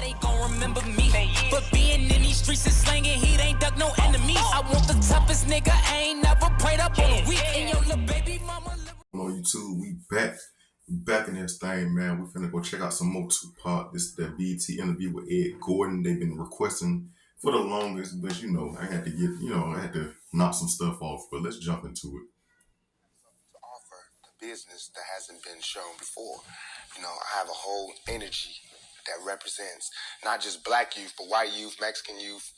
they gon' remember me. But being in these streets and slanging heat ain't dug no enemies. I want the toughest nigga, I ain't never prayed up on a week. And your little baby mama. On YouTube, we back in this thing, man. We finna go check out some more Tupac. This is the BT interview with Ed Gordon. They've been requesting for the longest, but I had to knock some stuff off. But let's jump into it. To offer the business that hasn't been shown before. I have a whole energy that represents not just black youth, but white youth, Mexican youth.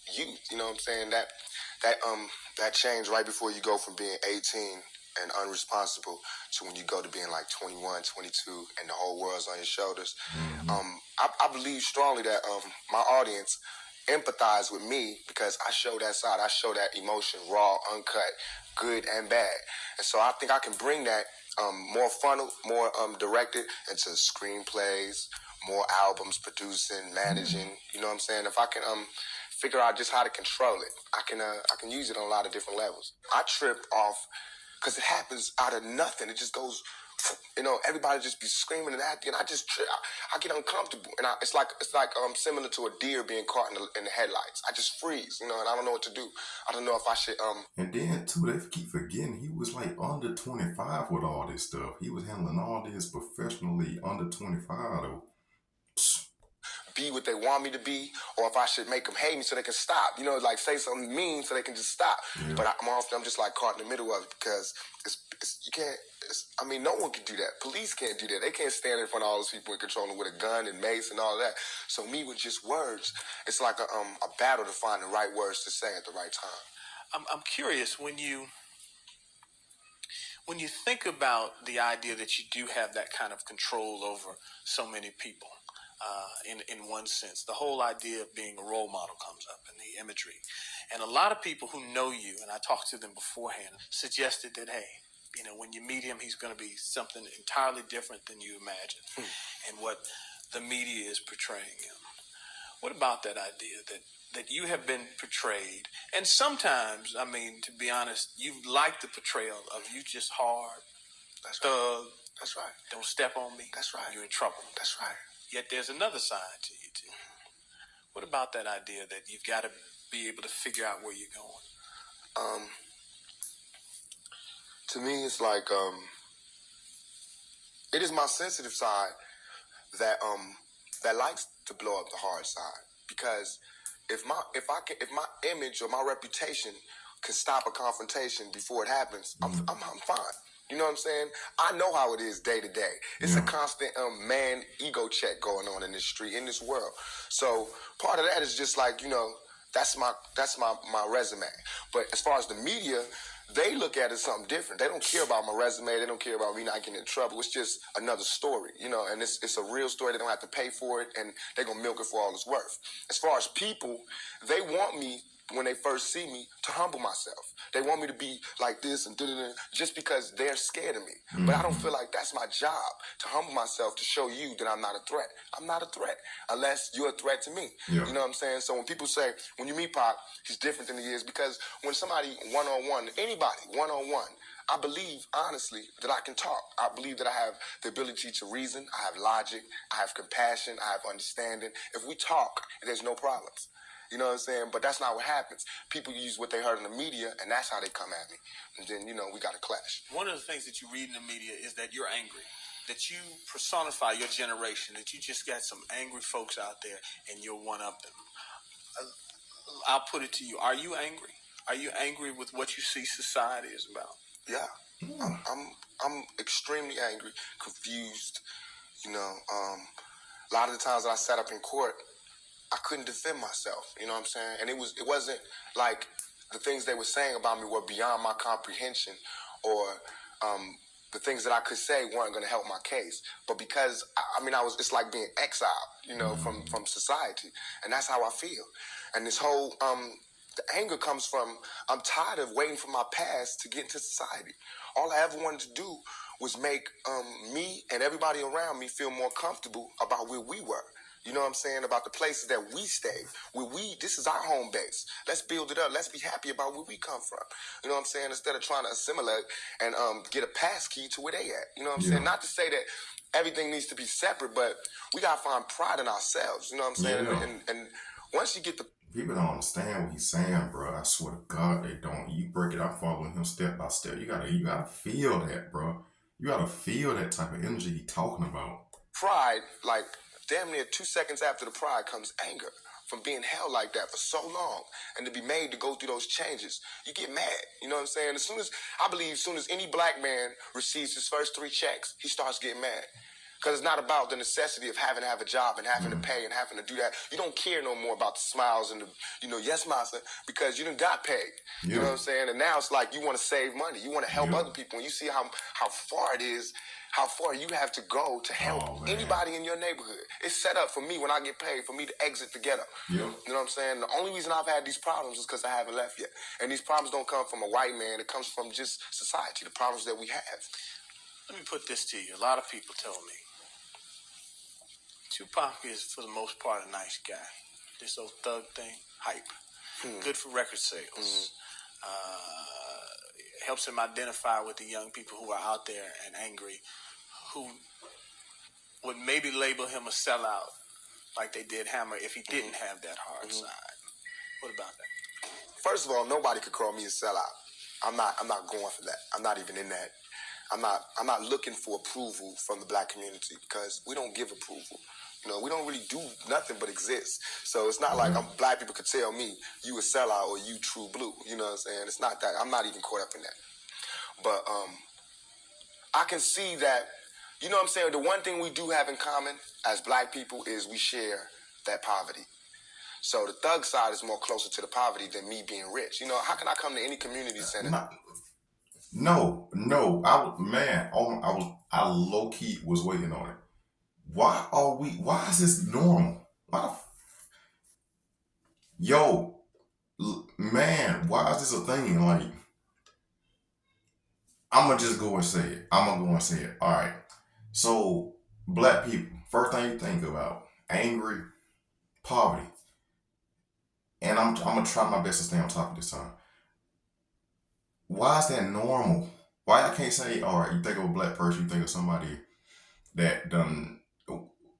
You know what I'm saying? That change right before you go from being 18 and unresponsible to when you go to being like 21, 22, and the whole world's on your shoulders. I believe strongly that my audience empathize with me because I show that side. I show that emotion, raw, uncut, good and bad. And so I think I can bring that more funnel, more directed into screenplays, more albums, producing, managing. You know what I'm saying? If I can figure out just how to control it, I can use it on a lot of different levels. I trip off because it happens out of nothing. It just goes, everybody just be screaming and acting, and I just trip. I get uncomfortable, and it's like similar to a deer being caught in the headlights. I just freeze, and I don't know what to do. I don't know if I should. And then too, they keep forgetting he was like under 25 with all this stuff. He was handling all this professionally under 25 though. Be what they want me to be, or if I should make them hate me so they can stop. Like say something mean so they can just stop. Yeah. But I'm just like caught in the middle of it because you can't. No one can do that. Police can't do that. They can't stand in front of all those people and control them with a gun and mace and all that. So me with just words, it's like a battle to find the right words to say at the right time. I'm curious when you think about the idea that you do have that kind of control over so many people. In one sense, the whole idea of being a role model comes up in the imagery. And a lot of people who know you, and I talked to them beforehand, suggested that, hey, when you meet him, he's going to be something entirely different than you imagine and what the media is portraying him. What about that idea that you have been portrayed? And sometimes, to be honest, you like the portrayal of you just hard, That's thug. Right. That's right. Don't step on me. That's right. You're in trouble. That's right. Yet there's another side to you too. What about that idea that you've got to be able to figure out where you're going? To me, it's like it is my sensitive side that likes to blow up the hard side, because if my image or my reputation can stop a confrontation before it happens, I'm fine. You know what I'm saying? I know how it is day to day. It's a constant man ego check going on in this street, in this world. So part of that is just like, that's my resume. But as far as the media, they look at it something different. They don't care about my resume. They don't care about me not getting in trouble. It's just another story, and it's a real story. They don't have to pay for it, and they're going to milk it for all it's worth. As far as people, they want me, when they first see me, to humble myself. They want me to be like this and da-da-da, just because they're scared of me. But I don't feel like that's my job, to humble myself, to show you that I'm not a threat. I'm not a threat unless you're a threat to me. Yeah. You know what I'm saying? So when people say, when you meet Pac, he's different than he is, because when somebody one-on-one, anybody one-on-one, I believe, honestly, that I can talk. I believe that I have the ability to reason. I have logic. I have compassion. I have understanding. If we talk, there's no problems. You know what I'm saying? But that's not what happens. People use what they heard in the media, and that's how they come at me. And then, we got to clash. One of the things that you read in the media is that you're angry, that you personify your generation, that you just got some angry folks out there, and you're one of them. I'll put it to you. Are you angry? Are you angry with what you see society is about? Yeah. I'm extremely angry, confused. A lot of the times that I sat up in court, I couldn't defend myself, you know what I'm saying? And it wasn't like the things they were saying about me were beyond my comprehension, or the things that I could say weren't going to help my case. But because, it's like being exiled, from society. And that's how I feel. And this whole, the anger comes from, I'm tired of waiting for my past to get into society. All I ever wanted to do was make me and everybody around me feel more comfortable about where we were. You know what I'm saying? About the places that we stay. This is our home base. Let's build it up. Let's be happy about where we come from. You know what I'm saying? Instead of trying to assimilate and get a pass key to where they at. You know what I'm saying? Not to say that everything needs to be separate, but we gotta find pride in ourselves. You know what I'm saying? Yeah. And once you get the People don't understand what he's saying, bro. I swear to God, they don't. You break it out, following him step by step. You gotta feel that, bro. You gotta feel that type of energy he's talking about. pride, like damn near 2 seconds after the pride comes anger from being held like that for so long, and to be made to go through those changes, you get mad. You know what I'm saying? As soon as any black man receives his first 3 checks, he starts getting mad. Because it's not about the necessity of having to have a job and having to pay and having to do that. You don't care no more about the smiles and the, yes, master, because you done got paid. Yeah. You know what I'm saying? And now it's like you want to save money. You want to help other people. And you see how far it is, how far you have to go to help anybody in your neighborhood. It's set up for me when I get paid, for me to exit the ghetto. Yeah. You know what I'm saying? The only reason I've had these problems is because I haven't left yet. And these problems don't come from a white man. It comes from just society, the problems that we have. Let me put this to you. A lot of people tell me Tupac is, for the most part, a nice guy. This old thug thing, hype. Good for record sales. Helps him identify with the young people who are out there and angry, who would maybe label him a sellout like they did Hammer if he didn't have that hard side. What about that? First of all, nobody could call me a sellout. I'm not going for that. I'm not even in that. I'm not looking for approval from the black community, because we don't give approval. You know, we don't really do nothing but exist. So it's not like black people could tell me you a sellout or you true blue. You know what I'm saying? It's not that. I'm not even caught up in that. But I can see that, you know what I'm saying, the one thing we do have in common as black people is we share that poverty. So the thug side is more closer to the poverty than me being rich. You know, how can I come to any community center? No. I low key was waiting on it. Why is this normal? Why is this a thing? Like, I'm gonna just go and say it. All right. So, black people, first thing you think about, angry, poverty. And I'm gonna try my best to stay on top of this time. Why is that normal? Why I can't say, all right, you think of a black person, you think of somebody that done,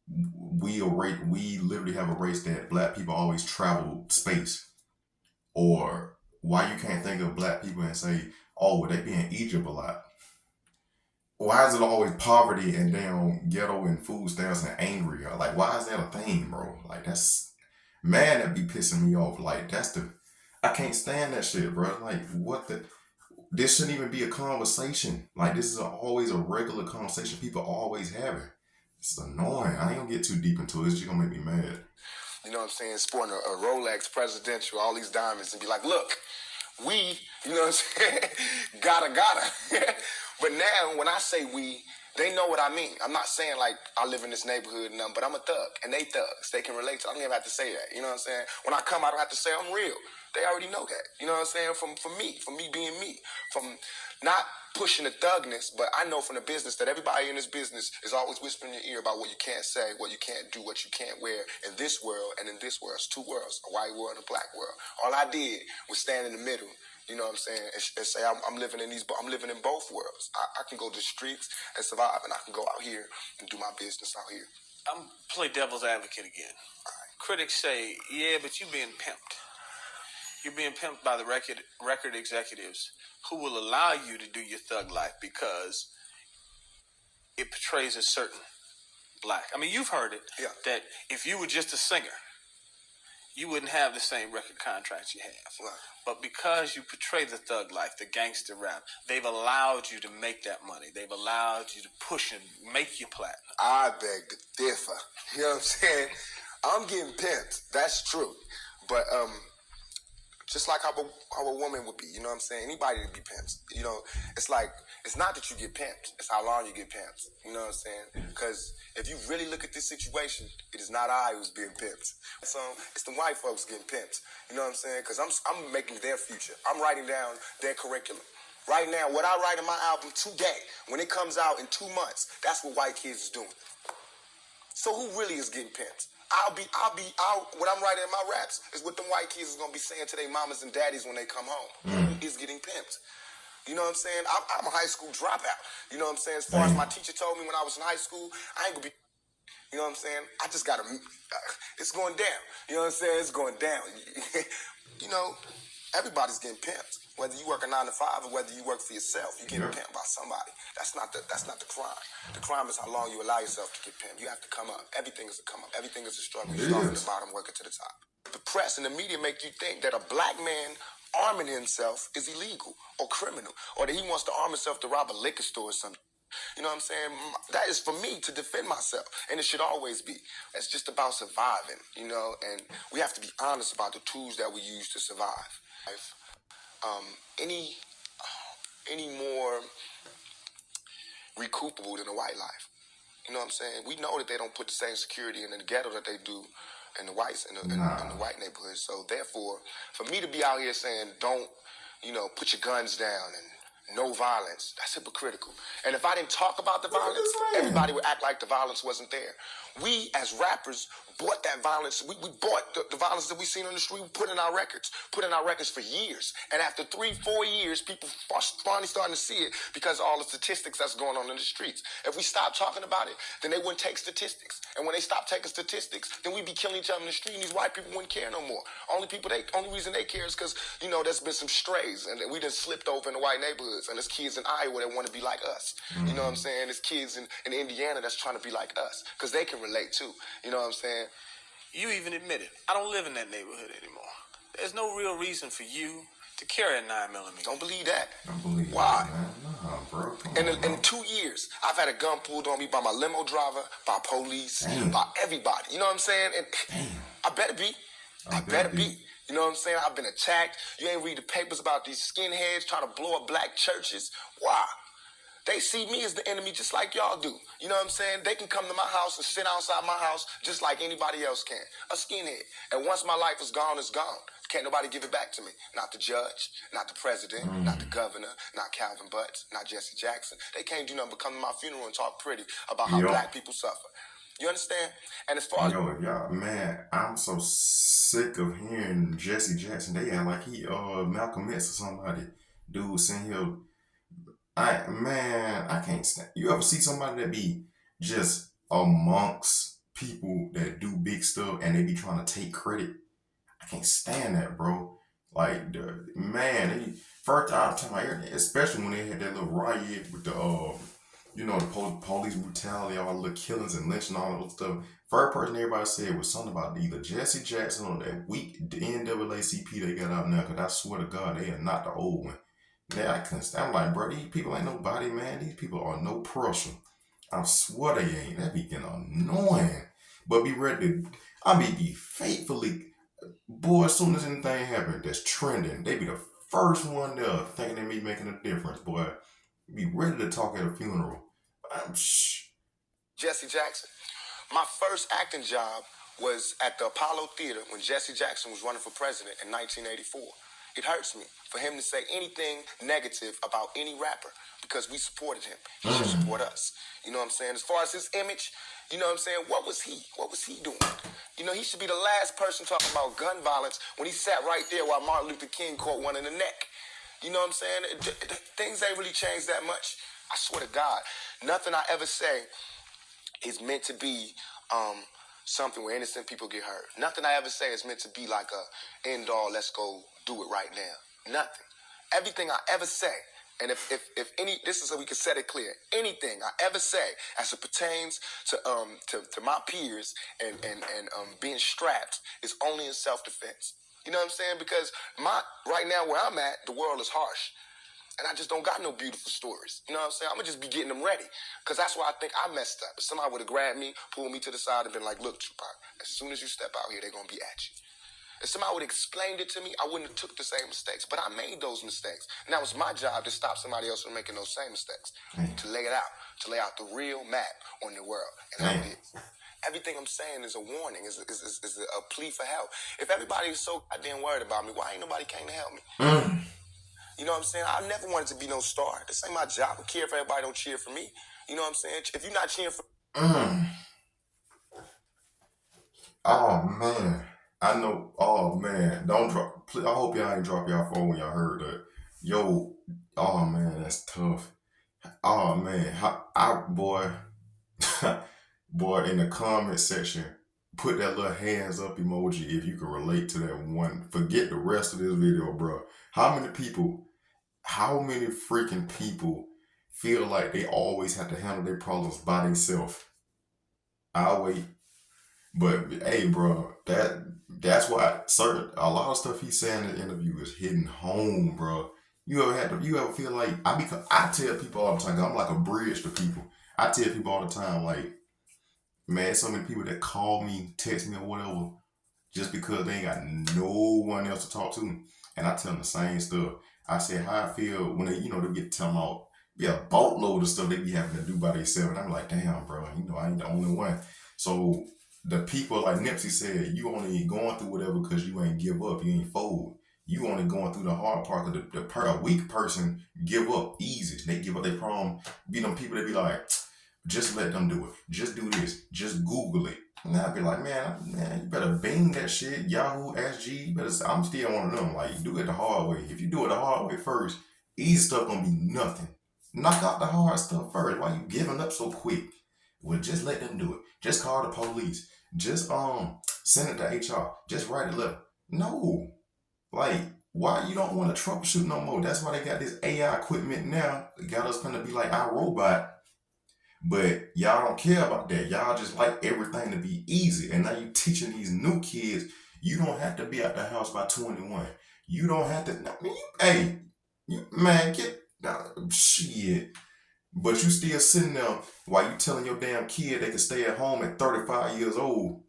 we literally have a race that black people always travel space. Or why you can't think of black people and say, oh, would they be in Egypt a lot? Why is it always poverty and damn ghetto and food stamps and angry? Like, why is that a thing, bro? Like, that be pissing me off. Like, I can't stand that shit, bro. Like, this shouldn't even be a conversation. Like, this is always a regular conversation people always have it. It's annoying. I ain't gonna get too deep into it. It's just gonna make me mad. You know what I'm saying? Sporting a Rolex presidential, all these diamonds, and be like, look, we, you know what I'm saying? gotta. But now, when I say we, they know what I mean. I'm not saying like I live in this neighborhood and but I'm a thug, and they thugs. They can relate to. I don't even have to say that. You know what I'm saying? When I come, I don't have to say I'm real. They already know that. You know what I'm saying? From me being me, from not pushing the thugness, but I know from the business that everybody in this business is always whispering in your ear about what you can't say, what you can't do, what you can't wear in this world and in this world. It's 2 worlds, a white world and a black world. All I did was stand in the middle. You know what I'm saying? And say I'm living in both worlds. I can go to the streets and survive, and I can go out here and do my business out here. I'm play devil's advocate again. Critics say, yeah, but you're being pimped. You're being pimped by the record executives who will allow you to do your thug life because it portrays a certain black. I mean, you've heard it, that if you were just a singer, you wouldn't have the same record contracts you have. Right. But because you portray the thug life, the gangster rap, they've allowed you to make that money. They've allowed you to push and make your platinum. I beg to differ. You know what I'm saying? I'm getting pimped. That's true. But just like how a woman would be, you know what I'm saying? Anybody to be pimped. You know, it's like, it's not that you get pimped, it's how long you get pimped. You know what I'm saying? Because if you really look at this situation, it is not I who's being pimped. So it's the white folks getting pimped. You know what I'm saying? Because I'm making their future. I'm writing down their curriculum. Right now, what I write in my album today, when it comes out in 2 months, that's what white kids is doing. So who really is getting pimped? What I'm writing in my raps is what them white kids is gonna be saying to their mamas and daddies when they come home. Who is getting pimped? You know what I'm saying? I'm a high school dropout. You know what I'm saying? As far as my teacher told me when I was in high school, I ain't gonna be. You know what I'm saying? I just gotta. It's going down. You know what I'm saying? It's going down. You know, everybody's getting pimped. Whether you work a 9 to 5 or whether you work for yourself, you're getting pimped by somebody. That's not the crime. The crime is how long you allow yourself to get pimped. You have to come up. Everything is a come up. Everything is a struggle. You start from the bottom, working to the top. The press and the media make you think that a black man arming himself is illegal or criminal, or that he wants to arm himself to rob a liquor store or something. You know what I'm saying? That is for me to defend myself, and it should always be. It's just about surviving, you know, and we have to be honest about the tools that we use to survive. Any more recoupable than a white life? You know what I'm saying? We know that they don't put the same security in the ghetto that they do in the whites in the white neighborhoods. So therefore, for me to be out here saying don't, you know, put your guns down and no violence, that's hypocritical. And if I didn't talk about the violence, everybody would act like the violence wasn't there. We as rappers bought that violence. We bought the violence that we seen on the street. We put in our records for years. And after 3-4 years, people finally starting to see it because of all the statistics that's going on in the streets. If we stop talking about it, then they wouldn't take statistics. And when they stop taking statistics, then we'd be killing each other in the street, and these white people wouldn't care no more. Only reason they care is because, you know, there's been some strays, and we just slipped over in the white neighborhoods, and there's kids in Iowa that want to be like us. You know what I'm saying? There's kids in Indiana that's trying to be like us, because they can relate too. You know what I'm saying? You even admitted, I don't live in that neighborhood anymore. There's no real reason for you to carry a 9mm. Don't believe that. Don't believe Why? that. Nah, bro. In 2 years, I've had a gun pulled on me by my limo driver, by police, by everybody. You know what I'm saying? And I better be. I better be. You know what I'm saying? I've been attacked. You ain't read the papers about these skinheads trying to blow up black churches. Why? They see me as the enemy just like y'all do. You know what I'm saying? They can come to my house and sit outside my house just like anybody else can. A skinhead. And once my life is gone, it's gone. Can't nobody give it back to me. Not the judge, not the president, not the governor, not Calvin Butts, not Jesse Jackson. They can't do nothing but come to my funeral and talk pretty about how black people suffer. You understand? And as far as... y'all, man, I'm so sick of hearing Jesse Jackson. They act like he Malcolm X or somebody. Dude sitting here... I can't stand. You ever see somebody that be just amongst people that do big stuff and they be trying to take credit? I can't stand that, bro. Like, first time, especially when they had that little riot with the, you know, the police brutality, all the little killings and lynching, all that stuff. First person everybody said was something about either Jesse Jackson or that weak NAACP they got out now, because I swear to God, they are not the old one. Yeah, I couldn't stand. I'm like, bro, these people ain't nobody, man. These people are no pressure. I swear they ain't. That be getting annoying. But be ready to, be faithfully, boy, as soon as anything happen that's trending, they be the first one there thinking they be making a difference, boy. Be ready to talk at a funeral. Jesse Jackson. My first acting job was at the Apollo Theater when Jesse Jackson was running for president in 1984. It hurts me for him to say anything negative about any rapper because we supported him. He should support us. You know what I'm saying? As far as his image, you know what I'm saying? What was he doing? You know, he should be the last person talking about gun violence when he sat right there while Martin Luther King caught one in the neck. You know what I'm saying? Things ain't really changed that much. I swear to God, nothing I ever say is meant to be something where innocent people get hurt. Nothing I ever say is meant to be like a end all, let's go do it right now. Nothing. Everything I ever say, and if any, this is so we can set it clear, anything I ever say as it pertains to my peers and being strapped is only in self-defense. You know what I'm saying? Because right now where I'm at, the world is harsh. And I just don't got no beautiful stories. You know what I'm saying? I'm going to just be getting them ready. Because that's why I think I messed up. If somebody would have grabbed me, pulled me to the side and been like, look, Tupac, as soon as you step out here, they're going to be at you. If somebody would have explained it to me, I wouldn't have took the same mistakes. But I made those mistakes. And that was my job to stop somebody else from making those same mistakes. To lay it out. To lay out the real map on the world. And I did. Everything I'm saying is a warning, is a plea for help. If everybody is so goddamn worried about me, why ain't nobody came to help me? You know what I'm saying? I never wanted to be no star. This ain't my job. I care if everybody don't cheer for me. You know what I'm saying? If you're not cheering for... Oh, man. I know. Oh, man. Don't drop... I hope y'all ain't drop y'all phone when y'all heard that. Yo, oh man, that's tough. Oh man, boy, boy, in the comment section, put that little hands up emoji if you can relate to that one. Forget the rest of this video, bro. How many people, how many freaking people feel like they always have to handle their problems by themselves? I'll wait. But hey, bro, that's why a lot of stuff he's saying in the interview is hitting home, bro. You ever feel like I tell people all the time, 'cause I'm like a bridge to people. I tell people all the time, like, man, so many people that call me, text me or whatever, just because they ain't got no one else to talk to. And I tell them the same stuff. I say how I feel when they, they get to tell them out, yeah, a boatload of stuff they be having to do by themselves. And I'm like, damn, bro, I ain't the only one. So the people, like Nipsey said, you only going through whatever because you ain't give up, you ain't fold. You only going through the hard part because a weak person give up easy. They give up their problem. Be them people that be like, just let them do it. Just do this. Just Google it. And I'd be like, man, you better Bing that shit. Yahoo, Ask G. You better. I'm still one of them. Like, you do it the hard way. If you do it the hard way first, easy stuff gonna be nothing. Knock out the hard stuff first. Why you giving up so quick? Well, just let them do it. Just call the police. Just send it to HR. Just write a letter. No. Like, why you don't want to troubleshoot no more? That's why they got this AI equipment now. They got us gonna be like our robot. But y'all don't care about that. Y'all just like everything to be easy. And now you teaching these new kids, you don't have to be at the house by 21. You don't have to. I mean, man, get shit. But you still sitting there while you telling your damn kid they can stay at home at 35 years old.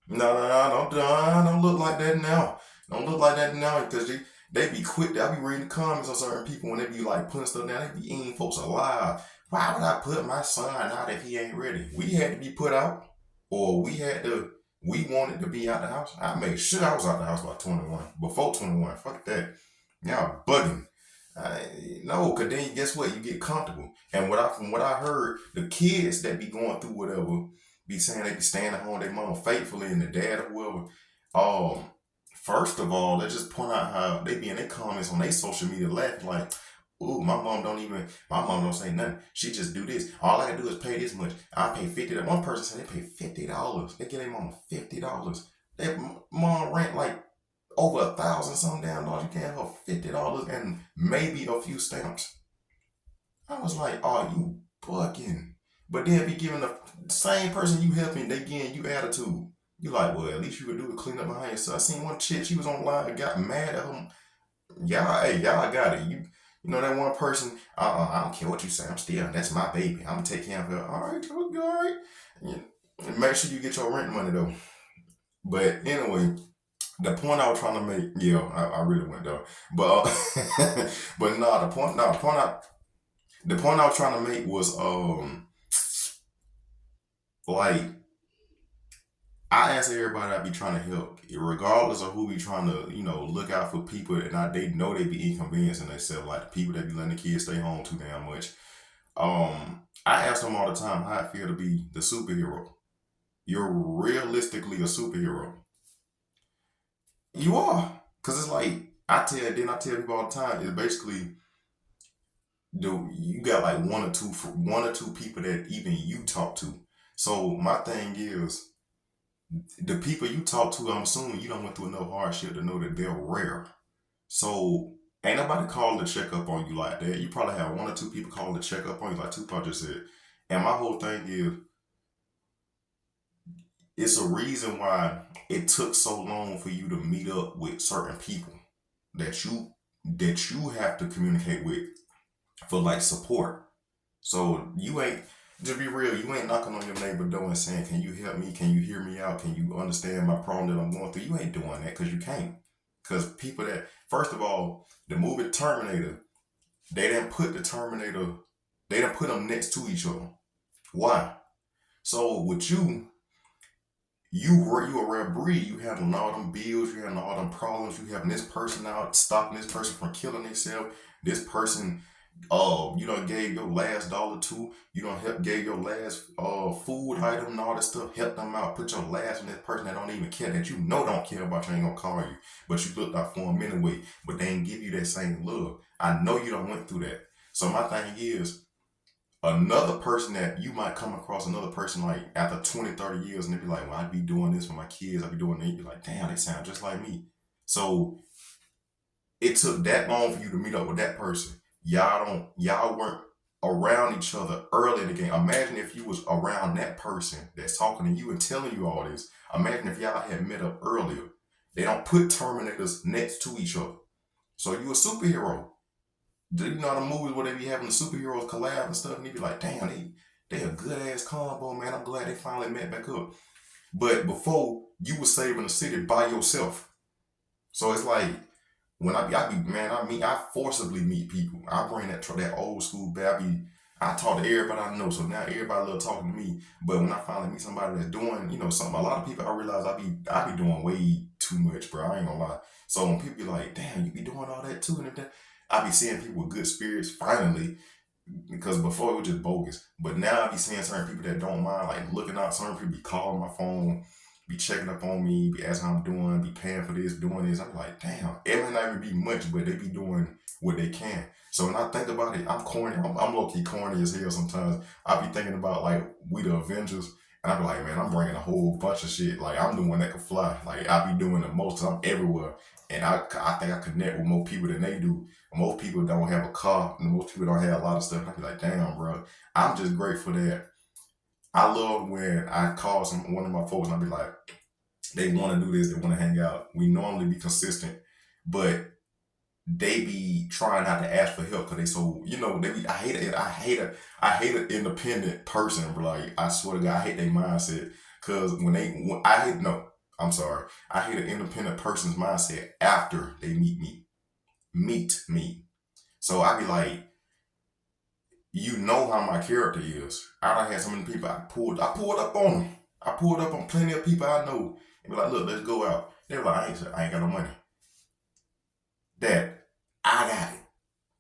No, don't look like that now. Don't look like that now because they be quick. I be reading the comments on certain people when they be like putting stuff down. They be eating folks alive. Why would I put my son out if he ain't ready? We had to be put out, or we wanted to be out the house. I made sure I was out the house by 21. Before 21, fuck that. Y'all bugging. No, cause then guess what? You get comfortable. And from what I heard, the kids that be going through whatever be saying they be staying at home, their mama faithfully, and the dad or whoever. First of all, let's just point out how they be in their comments on their social media laughing like, ooh, my mom don't say nothing. She just do this. All I do is pay this much. I pay $50. One person said they pay $50. They give their mama $50. That mom rent like over 1,000 some damn dollars. You can't have $50 and maybe a few stamps. I was like, oh, you bugging. But then be giving the same person you helping, they getting you attitude. You like, well, at least you could do it, clean up behind yourself. I seen one chick, she was online and got mad at him. Y'all got it. You know that one person, I don't care what you say, that's my baby. I'm gonna take care of her. All right. Yeah. Make sure you get your rent money though. But anyway, the point I was trying to make, I really went though. But but no, the point I was trying to make was like I ask everybody I be trying to help, regardless of who be trying to, look out for people and they know they be inconveniencing themselves, like the people that be letting the kids stay home too damn much. I ask them all the time how I feel to be the superhero. You're realistically a superhero. You are. Cause it's like, I tell people all the time, it's basically, you got like one or two people that even you talk to. So my thing is, the people you talk to, I'm assuming you don't went through enough hardship to know that they're rare. So ain't nobody calling to check up on you like that. You probably have one or two people calling to check up on you, like Tupac just said. And my whole thing is, it's a reason why it took so long for you to meet up with certain people that you have to communicate with for like support. So you ain't, to be real, you ain't knocking on your neighbor door and saying, can you help me? Can you hear me out? Can you understand my problem that I'm going through? You ain't doing that because you can't. Because people that, first of all, the movie Terminator, they didn't put them next to each other. Why? So with you a rare breed. You having all them bills, you having all them problems, you having this person out stopping this person from killing themselves, this person You done gave your last dollar to, you done gave your last food item and all that stuff, help them out, put your last on that person that don't even care, that you know don't care about you, ain't gonna call you, but you looked out for them anyway, but they ain't give you that same love. I know you done went through that. So my thing is, another person that you might come across, another person like after 20, 30 years, and they be like, well, I be doing this for my kids, I be doing that. You be like, damn, they sound just like me. So it took that long for you to meet up with that person. Y'all weren't around each other early in the game. Imagine if you was around that person that's talking to you and telling you all this. Imagine if y'all had met up earlier. They don't put Terminators next to each other. So you a superhero. Do you know the movies where they be having the superheroes collab and stuff, and they be like, damn, they a good ass combo, man. I'm glad they finally met back up. But before, you was saving the city by yourself. So it's like, when I forcibly meet people. I bring that old school back. I talk to everybody I know, so now everybody love talking to me. But when I finally meet somebody that's doing, something, a lot of people, I realize I be doing way too much, bro. I ain't gonna lie. So when people be like, damn, you be doing all that too, and everything, I be seeing people with good spirits finally, because before it was just bogus. But now I be seeing certain people that don't mind, like looking out. Certain people be calling my phone, be checking up on me, be asking how I'm doing, be paying for this, doing this. I'm like, damn, it may not even be much, but they be doing what they can. So when I think about it, I'm corny. I'm low-key corny as hell sometimes. I be thinking about like we the Avengers, and I be like, man, I'm bringing a whole bunch of shit. Like I'm the one that can fly. Like I be doing the most. I'm everywhere, and I think I connect with more people than they do. Most people don't have a car, and most people don't have a lot of stuff. I be like, damn, bro, I'm just grateful that I love when I call one of my folks and I be like, they want to do this, they want to hang out. We normally be consistent, but they be trying not to ask for help because they so, they be, I hate an independent person, but like, I swear to God, I hate their mindset. Cause I hate an independent person's mindset after they meet me. So I be like, how my character is. I done had so many people I pulled up on them. I pulled up on plenty of people I know and be like, look, let's go out. They were like, I ain't got no money. That I got it.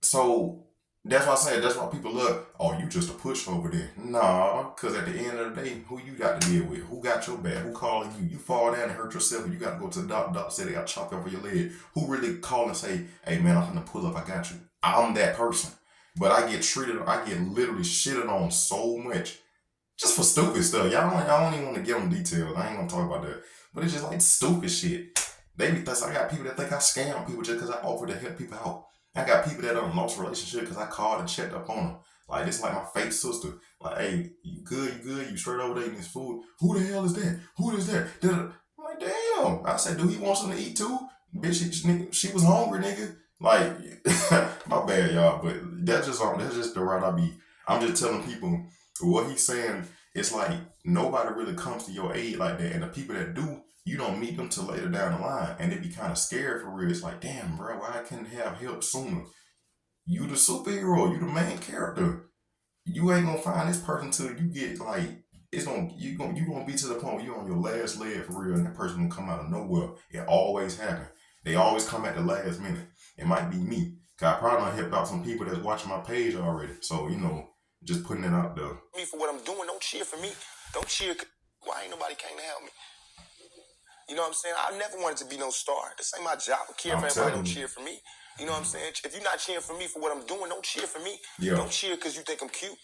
So that's why I say, that's why people look, oh, you just a pushover there. Nah, because at the end of the day, who you got to deal with? Who got your back? Who calling you? You fall down and hurt yourself and you got to go to the doctor. Doctor said they got chopped over your leg. Who really call and say, hey man, I'm gonna pull up, I got you. I'm that person. But I get literally shitted on so much just for stupid stuff. Y'all don't even want to get on details. I ain't gonna talk about that. But it's just like stupid shit. I got people that think I scam people just because I offer to help people out. I got people that done lost relationship because I called and checked up on them. Like, this like my fake sister. Like, hey, you good? You straight over there eating this food? Who the hell is that? Who is that? I'm like, damn. I said, do he want something to eat too? Bitch, she was hungry, nigga. Like, my bad, y'all. But that's just the route I be. I'm just telling people what he's saying. It's like nobody really comes to your aid like that. And the people that do, you don't meet them till later down the line. And they be kind of scared for real. It's like, damn, bro, why I couldn't have help sooner? You the superhero. You the main character. You ain't gonna find this person till you get like, you gonna be to the point where you're on your last leg for real, and that person gonna come out of nowhere. It always happens. They always come at the last minute. It might be me. Cause I probably done helped out some people that's watching my page already. So, just putting it out there. Me for what I'm doing, don't cheer for me. Don't cheer. Why ain't nobody came to help me? You know what I'm saying? I never wanted to be no star. This ain't my job. I care if everybody don't cheer for me. You know what I'm saying? If you're not cheering for me for what I'm doing, don't cheer for me. Yeah. Don't cheer because you think I'm cute.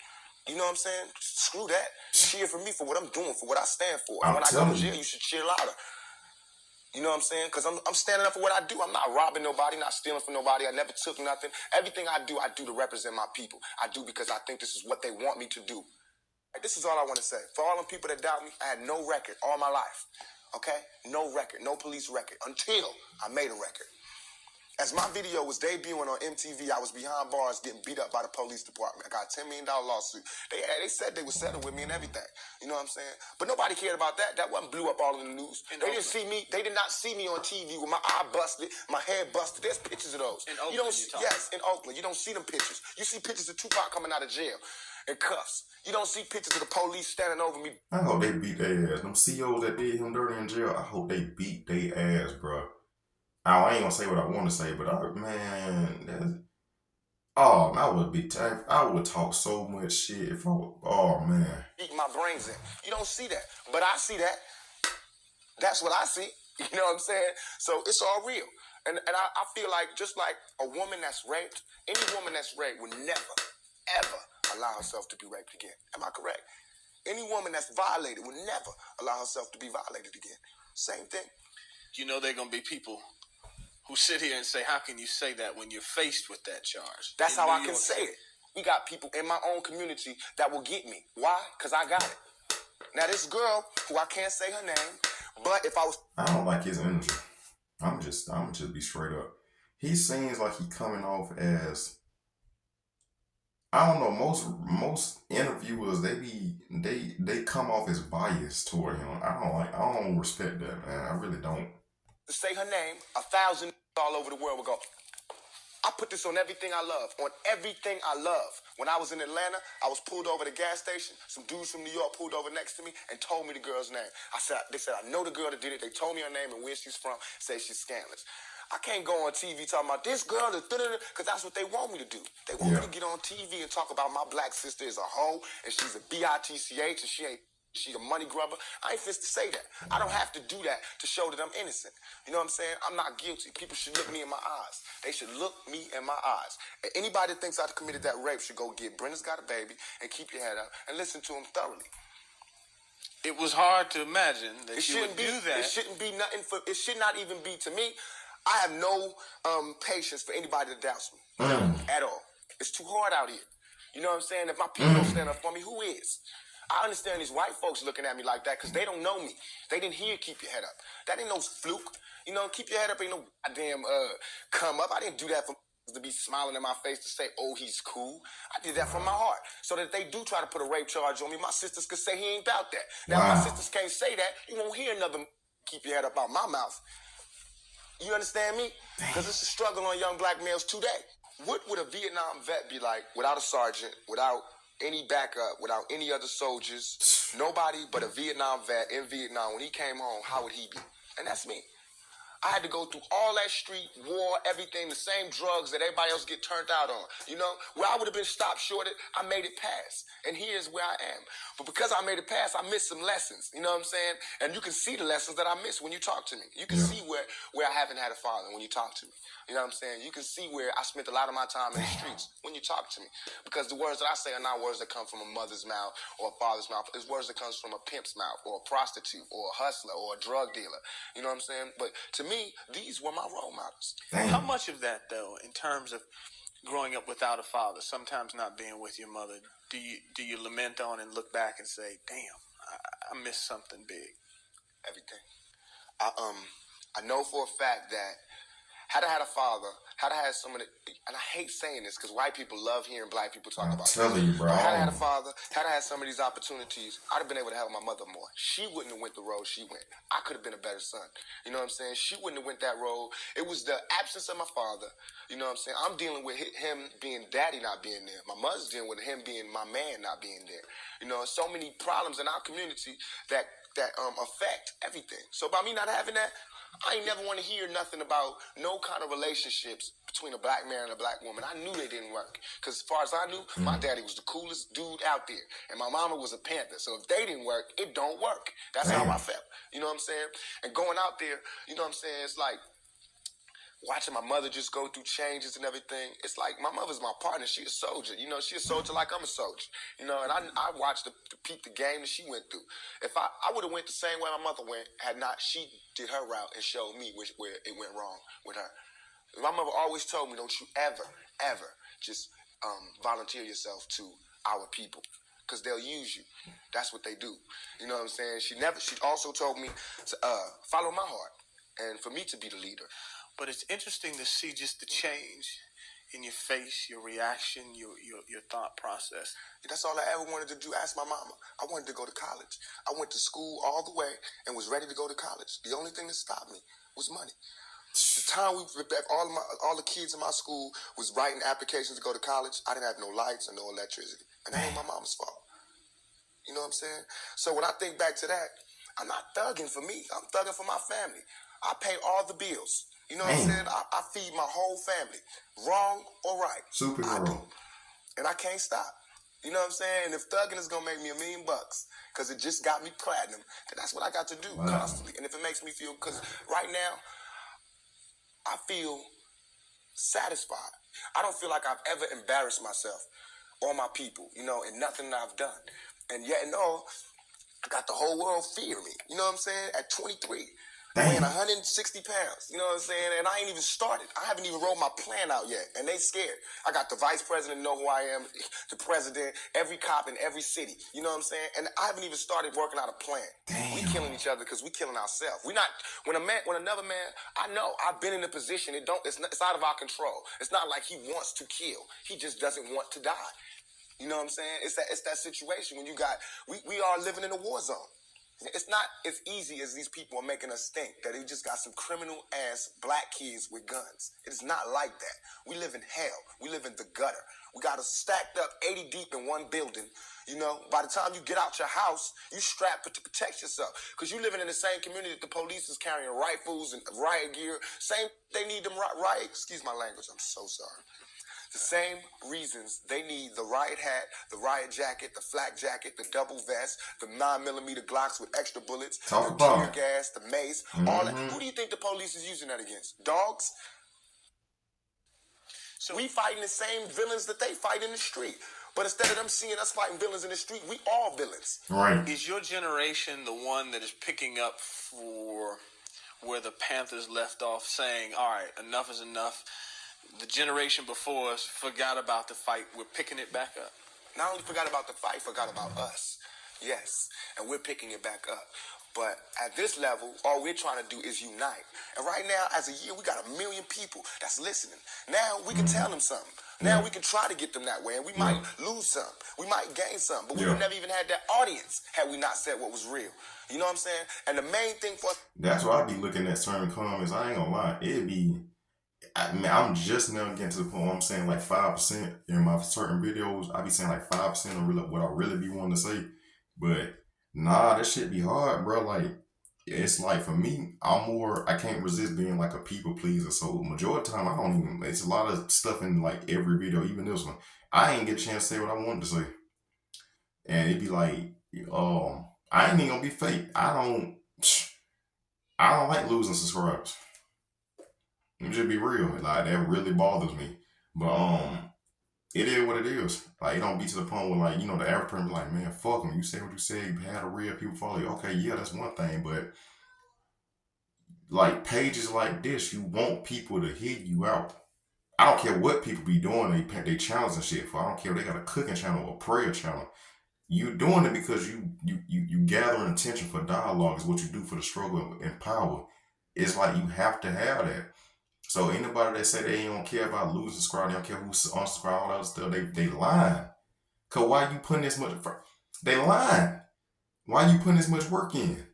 You know what I'm saying? Screw that. Cheer for me for what I'm doing, for what I stand for. And when I go to jail, you should cheer louder. You know what I'm saying? Because I'm standing up for what I do. I'm not robbing nobody, not stealing from nobody. I never took nothing. Everything I do to represent my people. I do because I think this is what they want me to do. This is all I want to say. For all the people that doubt me, I had no record all my life. Okay? No record, no police record until I made a record. As my video was debuting on MTV, I was behind bars getting beat up by the police department. I got a $10 million lawsuit. They said they would settle with me and everything. You know what I'm saying? But nobody cared about that. That wasn't blew up all in the news. They did not see me on TV with my eye busted, my head busted. There's pictures of those. In Oakland, yes, in Oakland. You don't see them pictures. You see pictures of Tupac coming out of jail in cuffs. You don't see pictures of the police standing over me. I hope they beat their ass. Them CEOs that did him dirty in jail, I hope they beat their ass, bro. I ain't gonna say what I want to say, but Oh, I would be tough. I would talk so much shit if I would. Oh man. Eat my brains in. You don't see that, but I see that. That's what I see. You know what I'm saying? So it's all real. And I feel like just like a woman that's raped, any woman that's raped would never, ever allow herself to be raped again. Am I correct? Any woman that's violated would never allow herself to be violated again. Same thing. You know, there are going to be people who sit here and say, how can you say that when you're faced with that charge? That's how I can say it. We got people in my own community that will get me. Why? Because I got it. Now, this girl, who I can't say her name, but if I was... I don't like his energy. I'm just be straight up. He seems like he coming off as, I don't know, most interviewers, they come off as biased toward him. I don't respect that, man. I really don't. To say her name, 1,000 all over the world will go, I put this on everything I love. On everything I love. When I was in Atlanta, I was pulled over at the gas station. Some dudes from New York pulled over next to me and told me the girl's name. They said, I know the girl that did it. They told me her name and where she's from. Say she's scandalous. I can't go on TV talking about this girl, because that's what they want me to do. They want me to get on TV and talk about my black sister is a hoe and she's a bitch and she's a money grubber. I ain't fit to say that. I don't have to do that to show that I'm innocent. You know what I'm saying? I'm not guilty. People should look me in my eyes. They should look me in my eyes. And anybody that thinks I committed that rape should go get Brenda's Got a Baby and keep your head up and listen to him thoroughly. It was hard to imagine that you would do that. It shouldn't be nothing for. It should not even be to me. I have no patience for anybody that doubts me at all. It's too hard out here. You know what I'm saying? If my people don't stand up for me, who is? I understand these white folks looking at me like that because they don't know me. They didn't hear keep your head up. That ain't no fluke. You know, keep your head up ain't no goddamn come up. I didn't do that for to be smiling in my face to say, oh, he's cool. I did that from my heart. So that if they do try to put a rape charge on me, my sisters could say he ain't about that. Now, if my sisters can't say that, you won't hear another keep your head up out my mouth. You understand me? Because it's a struggle on young black males today. What would a Vietnam vet be like without a sergeant, without any backup, without any other soldiers, nobody but a Vietnam vet in Vietnam? When he came home, how would he be? And that's me. I had to go through all that street war, everything, the same drugs that everybody else get turned out on. You know, where I would have been stopped shorted, I made it past. And here's where I am. But because I made it past, I missed some lessons. You know what I'm saying? And you can see the lessons that I missed when you talk to me. You can see where I haven't had a father when you talk to me. You know what I'm saying? You can see where I spent a lot of my time in the streets when you talk to me. Because the words that I say are not words that come from a mother's mouth or a father's mouth. It's words that comes from a pimp's mouth or a prostitute or a hustler or a drug dealer. You know what I'm saying? But to me, these were my role models. How much of that, though, in terms of growing up without a father, sometimes not being with your mother, do you lament on and look back and say, damn, I missed something big? Everything. I know for a fact that had I had a father, had I had someone that, and I hate saying this because white people love hearing black people talk about this. I'm telling you, bro. Had I had a father, had I had some of these opportunities, I'd have been able to help my mother more. She wouldn't have went the road she went. I could have been a better son. You know what I'm saying? She wouldn't have went that road. It was the absence of my father. You know what I'm saying? I'm dealing with him being daddy not being there. My mother's dealing with him being my man not being there. You know, so many problems in our community that affect everything. So by me not having that, I ain't never want to hear nothing about no kind of relationships between a black man and a black woman. I knew they didn't work. Because as far as I knew, my daddy was the coolest dude out there. And my mama was a Panther. So if they didn't work, it don't work. That's how I felt. You know what I'm saying? And going out there, you know what I'm saying? It's like watching my mother just go through changes and everything. It's like my mother's my partner. She a soldier. You know, she a soldier like I'm a soldier. You know, and I watched the peep the game that she went through. If I would have went the same way my mother went had not she did her route and showed me where it went wrong with her. My mother always told me, don't you ever just volunteer yourself to our people. Because they'll use you. That's what they do. You know what I'm saying? She also told me to follow my heart and for me to be the leader. But it's interesting to see just the change in your face, your reaction, your thought process. That's all I ever wanted to do. Ask my mama. I wanted to go to college. I went to school all the way and was ready to go to college. The only thing that stopped me was money. The time all the kids in my school was writing applications to go to college, I didn't have no lights and no electricity. And that ain't my mama's fault. You know what I'm saying? So when I think back to that, I'm not thugging for me. I'm thugging for my family. I pay all the bills. You know what I'm saying? I feed my whole family. Wrong or right. I do. Superhero. And I can't stop. You know what I'm saying? And if thugging is going to make me $1 million, because it just got me platinum, then that's what I got to do constantly. And if it makes me feel, because right now, I feel satisfied. I don't feel like I've ever embarrassed myself or my people, you know, in nothing that I've done. And yet, no, I got the whole world fear me. You know what I'm saying? At 23. Weighing 160 pounds, you know what I'm saying? And I ain't even started. I haven't even rolled my plan out yet, and they scared. I got the vice president know who I am, the president, every cop in every city, you know what I'm saying? And I haven't even started working out a plan. We killing each other because we killing ourselves. We not when another man, I know I've been in a position. It's out of our control. It's not like he wants to kill. He just doesn't want to die. You know what I'm saying? It's that situation when we are living in a war zone. It's not as easy as these people are making us think, that they just got some criminal-ass black kids with guns. It is not like that. We live in hell. We live in the gutter. We got us stacked up 80 deep in one building. You know, by the time you get out your house, you strapped to protect yourself. Because you living in the same community that the police is carrying rifles and riot gear. They need them riot, excuse my language, I'm so sorry. The same reasons they need the riot hat, the riot jacket, the flak jacket, the double vest, the 9mm Glocks with extra bullets, the tear gas, the mace, all that. Who do you think the police is using that against? Dogs? So we fighting the same villains that they fight in the street. But instead of them seeing us fighting villains in the street, we all villains. Right. Is your generation the one that is picking up for where the Panthers left off, saying, all right, enough is enough? The generation before us forgot about the fight. We're picking it back up. Not only forgot about the fight, forgot about us. Yes, and we're picking it back up. But at this level, all we're trying to do is unite. And right now, as a year, we got 1 million people that's listening. Now we can tell them something. Now we can try to get them that way, and we might lose some. We might gain some, but we would never even had that audience had we not said what was real. You know what I'm saying? And the main thing for us... That's why I be looking at certain comments. I ain't gonna lie. I'm just now getting to the point where I'm saying like 5% in my certain videos. I be saying like 5% of what I really be wanting to say. But nah, that shit be hard, bro. Like, it's like for me, I can't resist being like a people pleaser. So majority of the time, it's a lot of stuff in like every video, even this one. I ain't get a chance to say what I wanted to say. And it'd be like, I ain't even gonna be fake. I don't like losing subscribers. Let me just be real. Like, that really bothers me. But it is what it is. Like, it don't be to the point where, like, you know, the average person be like, man, fuck them. You say what you say. You had a real people follow you. Okay, yeah, that's one thing. But like pages like this, you want people to hear you out. I don't care what people be doing. They channels and shit for. I don't care if they got a cooking channel or a prayer channel. You doing it because you gathering attention for dialogue is what you do for the struggle and power. It's like you have to have that. So anybody that say they ain't don't care about losing subscribe, they don't care who's unsubscribe, all that other stuff, they lying. Cause why you putting this much? They lying. Why you putting this much work in?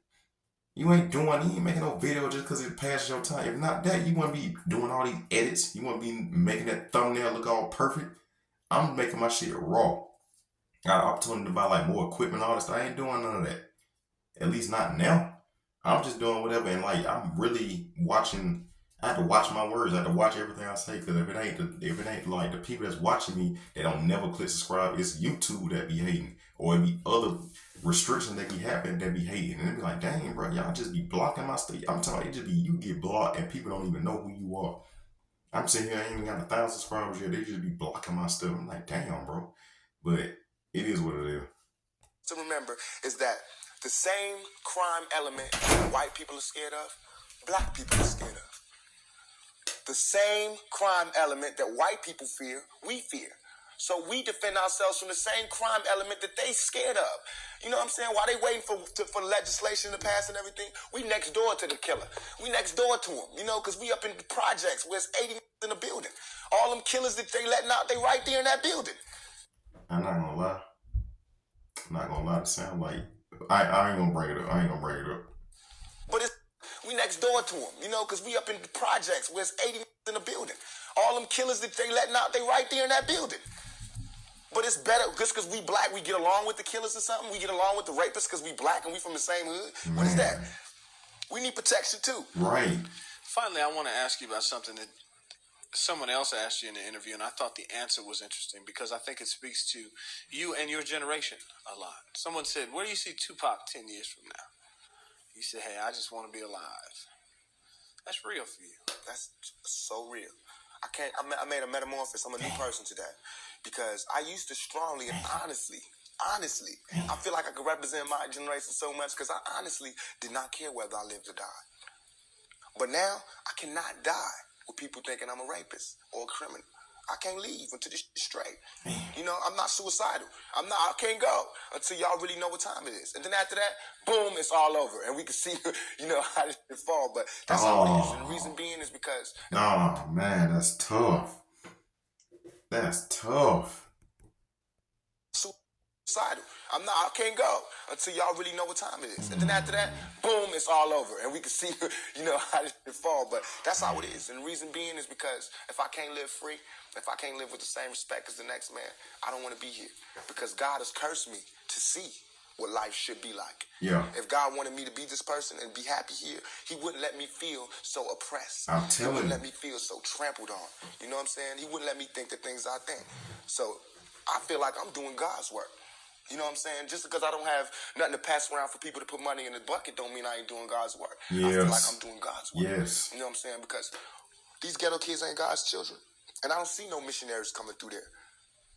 You ain't making no video just cause it passes your time. If not that, you want to be doing all these edits. You want to be making that thumbnail look all perfect. I'm making my shit raw. Got an opportunity to buy like more equipment, all this stuff. I ain't doing none of that. At least not now. I'm just doing whatever, and like I'm really watching. I have to watch my words. I have to watch everything I say, because if it ain't like the people that's watching me, they don't never click subscribe. It's YouTube that be hating, or it be other restrictions that be happening that be hating, and it be like, dang, bro, y'all just be blocking my stuff. I'm telling you, it just be you get blocked, and people don't even know who you are. I'm sitting here, I ain't even got 1,000 subscribers yet. They just be blocking my stuff. I'm like, damn, bro. But it is what it is. To remember is that the same crime element that white people are scared of, black people are scared of. The same crime element that white people fear, we fear. So we defend ourselves from the same crime element that they scared of. You know what I'm saying? While they waiting for legislation to pass and everything, we next door to the killer. We next door to him, you know, because we up in the projects where it's 80 in the building. All them killers that they letting out, they right there in that building. I'm not gonna lie. I'm not gonna lie. It sound like I ain't gonna bring it up. But we next door to them, you know, because we up in the projects where it's 80 in the building. All them killers that they letting out, they right there in that building. But it's better, just because we black, we get along with the killers or something. We get along with the rapists because we black and we from the same hood. What is that? We need protection too. Right. Finally, I want to ask you about something that someone else asked you in the interview, and I thought the answer was interesting because I think it speaks to you and your generation a lot. Someone said, where do you see Tupac 10 years from now? You said, hey, I just want to be alive. That's real for you. That's so real. I made a metamorphosis. I'm a new person today because I used to strongly and honestly, I feel like I could represent my generation so much because I honestly did not care whether I lived or died. But now I cannot die with people thinking I'm a rapist or a criminal. I can't leave until this is straight. You know, I'm not suicidal. I can't go until y'all really know what time it is. And then after that, boom, it's all over. And we can see, you know, how this shit fall. But that's how it is. And the reason being is because... Oh, man, that's tough. That's tough. Suicidal. I can't go until y'all really know what time it is. And then after that, boom, it's all over. And we can see, you know, how this shit fall. But that's how it is. And the reason being is because if I can't live free, if I can't live with the same respect as the next man, I don't want to be here. Because God has cursed me to see what life should be like. Yeah. If God wanted me to be this person and be happy here, he wouldn't let me feel so oppressed. I'm telling you. He wouldn't let me feel so trampled on. You know what I'm saying? He wouldn't let me think the things I think. So I feel like I'm doing God's work. You know what I'm saying? Just because I don't have nothing to pass around for people to put money in the bucket don't mean I ain't doing God's work. Yes. I feel like I'm doing God's work. Yes. You know what I'm saying? Because these ghetto kids ain't God's children. And I don't see no missionaries coming through there.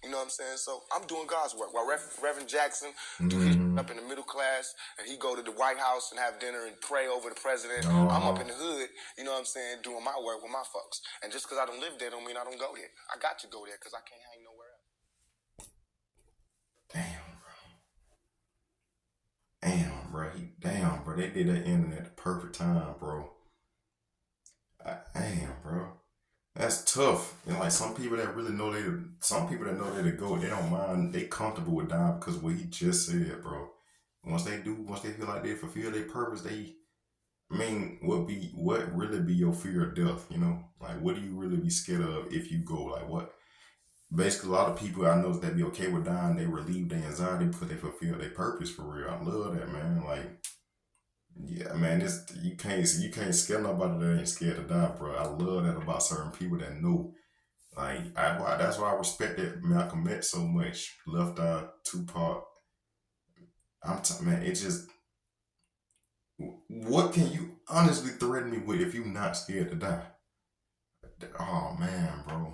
You know what I'm saying? So I'm doing God's work. While Reverend Jackson do his up in the middle class and he go to the White House and have dinner and pray over the president, I'm up in the hood, you know what I'm saying, doing my work with my folks. And just because I don't live there don't mean I don't go there. I got to go there because I can't hang nowhere else. Damn, bro. They did that ending at the perfect time, bro. Damn, bro. That's tough. And like some people that really know some people that know they to go, they don't mind. They comfortable with dying because of what he just said, bro. Once they feel like they fulfill their purpose, what really be your fear of death, you know? Like, what do you really be scared of if you go? Like, what? Basically, a lot of people I know that be okay with dying, they relieve their anxiety because they fulfill their purpose for real. I love that, man. Like, yeah, man, you can't scare nobody that ain't scared to die, bro. I love that about certain people that know. Like, that's why I respect that Malcolm X so much. Left Eye, Tupac. Man, it just, what can you honestly threaten me with if you're not scared to die? Oh, man, bro.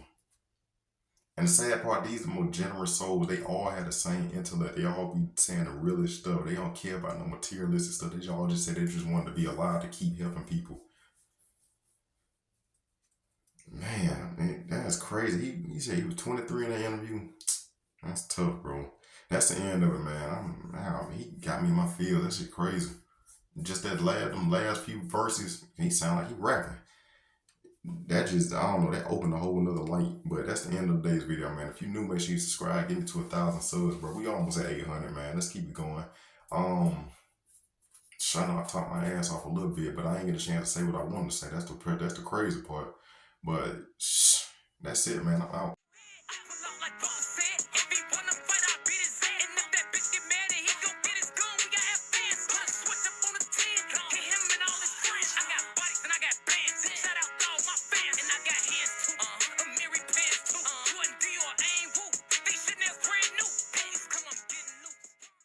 And the sad part, these are the most generous souls. They all have the same intellect. They all be saying the realest stuff. They don't care about no materialistic stuff. They all just say they just want to be alive to keep helping people. Man, that's crazy. He said he was 23 in that interview. That's tough, bro. That's the end of it, man. He got me in my field. That shit crazy. Just them last few verses, he sound like he rapping. That just, I don't know, that opened a whole nother light. But that's the end of today's video, man. If you're new, make sure you subscribe. Get me to 1,000 subs, bro. We almost at 800, man. Let's keep it going. I know I talked my ass off a little bit, but I ain't get a chance to say what I wanted to say. That's the crazy part. But that's it, man. I'm out.